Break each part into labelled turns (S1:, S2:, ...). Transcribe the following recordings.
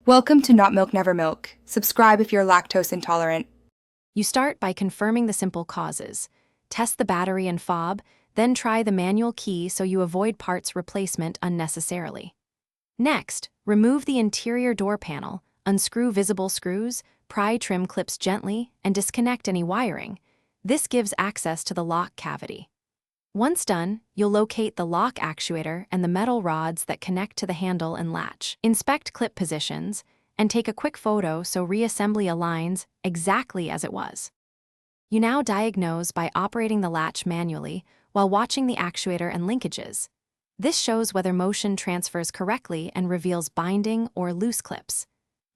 S1: Welcome to Not Milk Never Milk. Subscribe if you're lactose intolerant.
S2: You start by confirming the simple causes. Test the battery and fob, then try the manual key so you avoid parts replacement unnecessarily. Next, remove the interior door panel, unscrew visible screws, pry trim clips gently, and disconnect any wiring. This gives access to the lock cavity. Once done, you'll locate the lock actuator and the metal rods that connect to the handle and latch. Inspect clip positions, and take a quick photo so reassembly aligns exactly as it was. You now diagnose by operating the latch manually while watching the actuator and linkages. This shows whether motion transfers correctly and reveals binding or loose clips.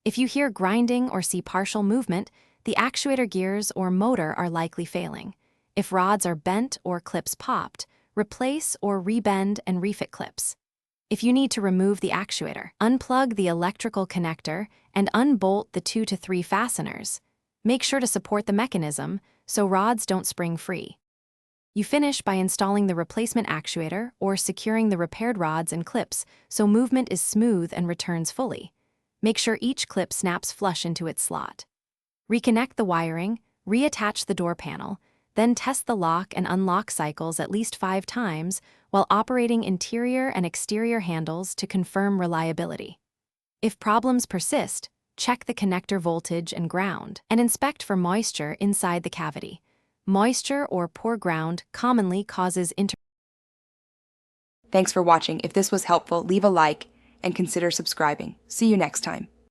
S2: If you hear grinding or see partial movement, the actuator gears or motor are likely failing. If rods are bent or clips popped, replace or rebend and refit clips. If you need to remove the actuator, unplug the electrical connector and unbolt the 2 to 3 fasteners. Make sure to support the mechanism so rods don't spring free. You finish by installing the replacement actuator or securing the repaired rods and clips so movement is smooth and returns fully. Make sure each clip snaps flush into its slot. Reconnect the wiring, reattach the door panel, then test the lock and unlock cycles at least 5 times while operating interior and exterior handles to confirm reliability. If problems persist, check the connector voltage and ground, and inspect for moisture inside the cavity. Moisture or poor ground commonly causes
S1: Thanks for watching. If this was helpful, leave a like and consider subscribing. See you next time.